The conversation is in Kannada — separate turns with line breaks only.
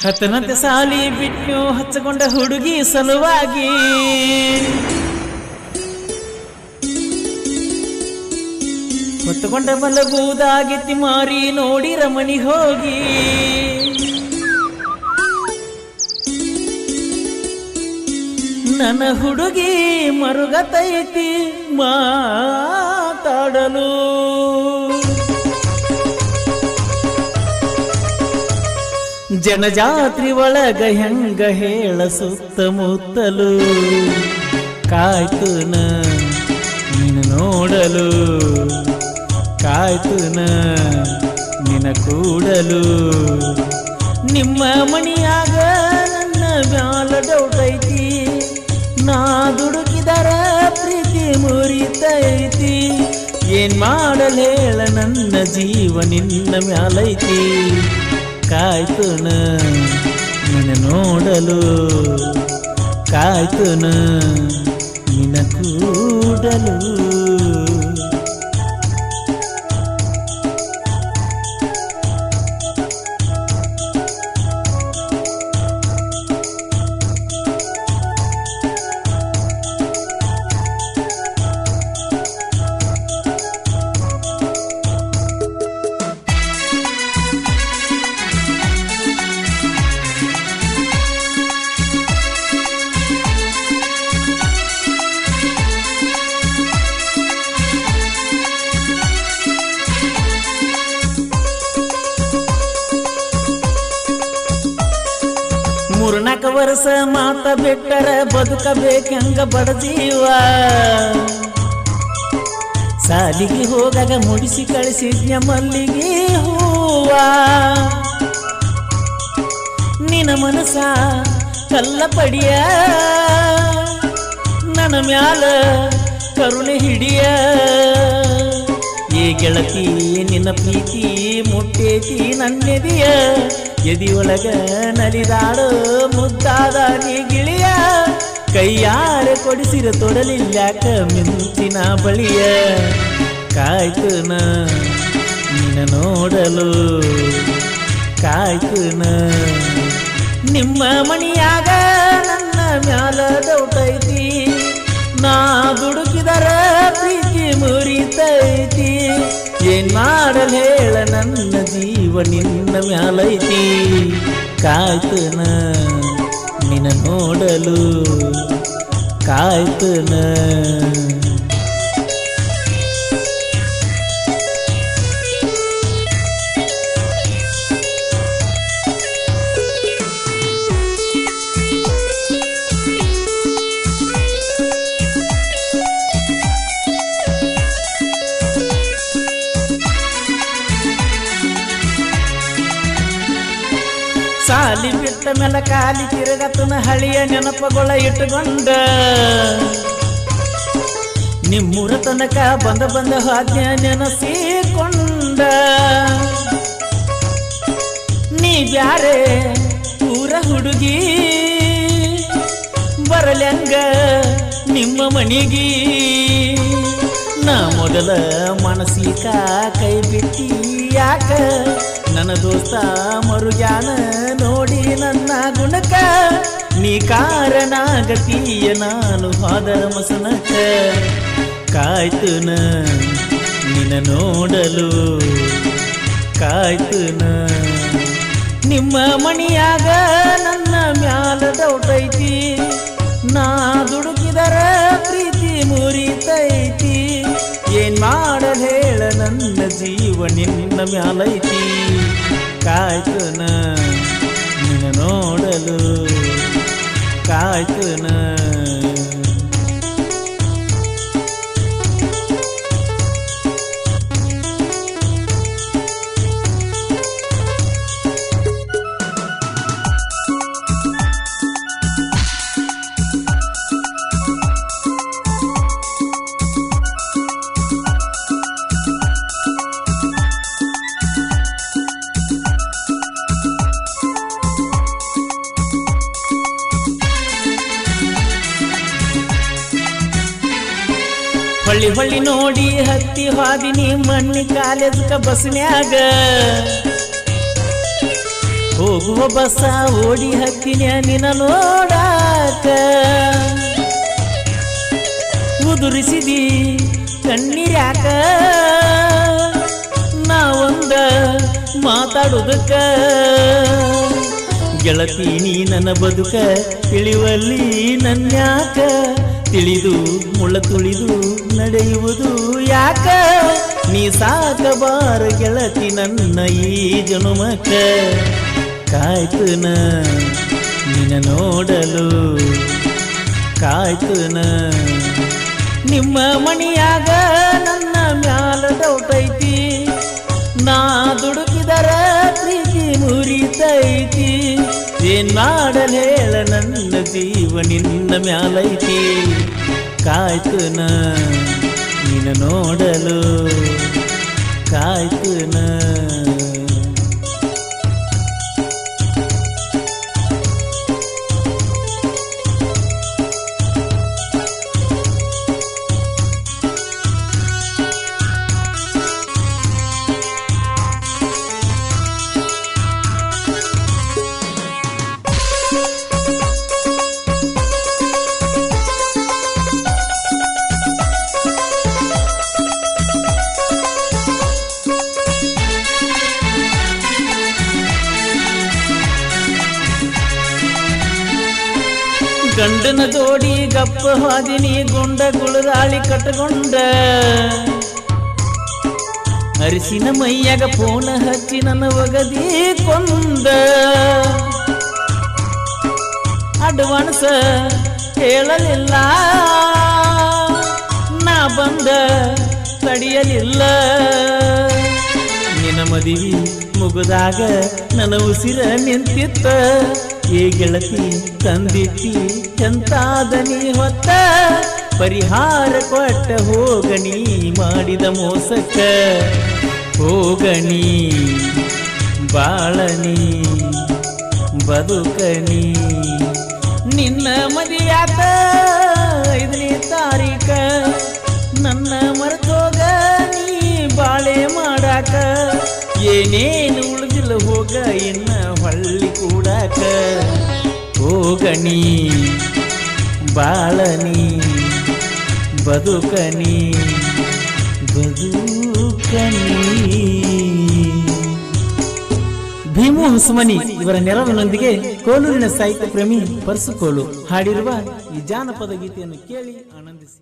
ಹತ್ತನಂತೆ ಸಾಲಿ ಬಿಟ್ಟು ಹಚ್ಚಕೊಂಡ ಹುಡುಗಿ ಸಲುವಾಗಿ ಹೊತ್ತುಕೊಂಡ ಮಲಗುವುದಾಗಿತ್ತಿ ಮಾರಿ ನೋಡಿರ ಮನಿ ಹೋಗಿ ನನ್ನ ಹುಡುಗಿ ಮರುಗತೈತಿ ಮಾತಾಡಲು ಜನಜಾತ್ರಿ ಒಳಗ ಹೆಂಗ ಹೇಳ ಸುತ್ತಮುತ್ತಲು ಕಾಯ್ತುನ ನೀನು ನೋಡಲು ಕಾಯ್ತುನ ನಿನ ಕೂಡಲು ನಿಮ್ಮ ಮಣಿಯಾಗ ನನ್ನ ಮ್ಯಾಲ ಡೌಟ್ ಐತಿ ನಾ ದುಡುಕಿದರ ಪ್ರೀತಿ ಮುರಿತೈತಿ ಏನ್ ಮಾಡಲ್ ಹೇಳ ನನ್ನ ಜೀವ ನಿನ್ನ ಮ್ಯಾಲೈತಿ ಕಾಯ್ತುನ ನಿನ ನೋಡಲು ಕಾಯ್ತುನ ನಿನ ಕೂಡಲು ಮೂರ್ನಾಲ್ಕು ವರ್ಷ ಮಾತ ಬಿಟ್ಟರ ಬದುಕಬೇಕಂಗ ಬಡಜೀವ ಸಾಲಿಗೆ ಹೋಗಾಗ ಮುಡಿಸಿ ಕಳಿಸಿದ್ಯ ಮಲ್ಲಿಗೆ ಹೂವ ನಿನ ಮನಸ ಕಲ್ಲ ಪಡಿಯ ನನ್ನ ಮ್ಯಾಲ ಕರುಣೆ ಹಿಡಿಯ ಏ ಗೆಳತಿ ನಿನ್ನ ಪ್ರೀತಿ ಮುಟ್ಟೇತಿ ನನ್ನೆದಿಯ ಎದಿಯೊಳಗ ನಲಿದಾಡು ಮುದ್ದಾದ ನೀ ಗಿಳಿಯ ಕೈಯಾರ ಕೊಡಿಸಿರ ತೊಡಲಿಲ್ಯಾಕ ಮಿಂಚಿನ ಬಳಿಯ ಕಾಯ್ತುನ ನಿನ್ನ ನೋಡಲು ಕಾಯ್ತುನ ನಿಮ್ಮ ಮಣಿಯಾಗ ನನ್ನ ಮ್ಯಾಲ ಡೌಟ್ ಐತಿ ನಾ ದುಡುಕಿದರ ಪ್ರೀತಿ ಮುರಿತೈತಿ ಏನ್ ಮಾಡಲ್ ಹೇಳ ನನ್ನ ಜೀವ ನಿನ್ನ ಮ್ಯಾಲೈತಿ ಕಾಯ್ತುನ ನಿನ್ನ ನೋಡಲು ಕಾಯ್ತುನ ಸಾಲಿ ಬಿಟ್ಟ ಮೇಲೆ ಕಾಲಿ ತಿರುಗತನ ಹಳಿಯ ನೆನಪುಗಳ ಇಟ್ಟುಕೊಂಡ ನಿಮ್ಮೂರ ತನಕ ಬಂದ ಹಾದ್ಯ ನೆನಸಿಕೊಂಡ ನೀ ಬ್ಯಾರೆ ಊರ ಹುಡುಗಿ ಬರಲ್ಯಂಗ ನಿಮ್ಮ ಮನಿಗಿ ನಾ ಮೊದಲ ಮನಸ್ಸಿಕ ಕೈ ಬಿಟ್ಟಿ ಯಾಕ ನನ್ನ ದೋಸ್ತ ಮರುಜಾನ ನೋಡಿ ನನ್ನ ಗುಣಕ ನೀ ಕಾರಣಾಗತೀಯ ನಾನು ಹಾದರ ಮಸನಕ ಕಾಯ್ತುನ ನಿನ್ನ ನೋಡಲು ಕಾಯ್ತುನ ನಿಮ್ಮ ಮಣಿಯಾಗ ನನ್ನ ಮ್ಯಾಲ ಡೌಟ್ ಐತಿ ನಾ ದುಡುಕಿದರ ಪ್ರೀತಿ ಮುರಿತೈತಿ ಏನ್ ಮಾಡಲ್ ಹೇಳ ನನ್ನ ಜೀವ ನಿನ್ನ ಮ್ಯಾಲೈತಿ ಕಾಯ್ತುನ ನಿನ್ನ ನೋಡಲು ಕಾಯ್ತುನ ಹೊಳ್ಳಿ ಹೊಳ್ಳಿ ನೋಡಿ ಹತ್ತಿ ಹಾದಿನಿ ಮಣ್ಣಿ ಕಾಲೇಜ್ ಬಸ್ನ್ಯಾಗ ಹೋಗುವ ಬಸ್ಸ ಓಡಿ ಹತ್ತಿನ ನಿನ ನೋಡಾಕ ಉದುರಿಸಿದಿ ಕಣ್ಣೀರ್ಯಾಕ ನಾವೊಂದ ಮಾತಾಡುವುದಕ್ಕ ಗೆಳತಿ ನೀ ನನ್ನ ಬದುಕ ತಿಳಿವಲ್ಲಿ ನನ್ಯಾಕ ತಿಳಿದು ಮುಳ್ಳ ತುಳಿದು ನಡೆಯುವುದು ಯಾಕ ನೀ ಸಾಕಬಾರ ಗೆಳತಿ ನನ್ನ ಈ ಜನುಮಕ್ಕ ಕಾಯ್ತುನ ನಿನ್ನ ನೋಡಲು ಕಾಯ್ತುನ ನಿಮ್ಮ ಮಣಿಯಾಗ ನನ್ನ ಮ್ಯಾಲ ಡೌಟ್ ಐತಿ ನಾ ದುಡುಕಿದರ ಪ್ರೀತಿ ಮುರಿತೈತಿ ಏನ್ ಮಾಡಲ್ ಹೇಳ ನನ್ನ ಜೀವ ನಿನ್ನ ಮ್ಯಾಲೈತಿ ಕಾಯ್ತುನ ನಿನ್ನ ನೋಡಲು ಕಾಯ್ತುನ ಗಂಡನ ಜೋಡಿ ಗಪ್ಪ ಹಾದಿನಿ ಗುಂಡ ಗುಳದಾಳಿ ಕಟ್ಟಗೊಂಡ ಅರಿಸಿನ ಮೈಯಾಗ ಫೋನ ಹಚ್ಚಿ ನನ್ನ ಒಗದಿ ಕೊಂದ ಅಡ್ವಾನ್ಸ್ ಹೇಳಲಿಲ್ಲ ನಾ ಬಂದ ತಡಿಯಲಿಲ್ಲ ನಿನ್ನ ಮದುವೆ ಮುಗಿದಾಗ ನನ್ನ ಉಸಿರ ನಿಂತಿತ್ತ ಏ ಗೆಳತಿ ತಂದಿಟ್ಟಿ ಎಂತಾದ ನೀ ಹೊತ್ತ ಪರಿಹಾರ ಕೊಟ್ಟ ಹೋಗಣಿ ಮಾಡಿದ ಮೋಸಕ್ಕ ಹೋಗಣಿ ಬಾಳನಿ ಬದುಕನಿ ನಿನ್ನ ಮದಿಯಾತ 5ನೇ ತಾರೀಕ ನನ್ನ ಮರೆತೋಗ ನೀ ಬಾಳೆ ಮಾಡಾಕ ಏನೇನು ಉಳಿದಿಲ್ಲ ಹೋಗ ಇನ್ನ ಹೊಳ್ಳಿ ಕೂಡಾಕ ಹೋಗಣಿ ಬಾಳನಿ ಬದುಕನಿ ಭೀಮು ಹುಸುಮನಿ ಇವರ ನೆರವಿನೊಂದಿಗೆ ಕೋಲೂರಿನ ಸಾಹಿತ್ಯ ಪ್ರೇಮಿ ಪರಸು ಕೋಲು ಹಾಡಿರುವ ಈ ಜಾನಪದ ಗೀತೆಯನ್ನು ಕೇಳಿ ಆನಂದಿಸಿ.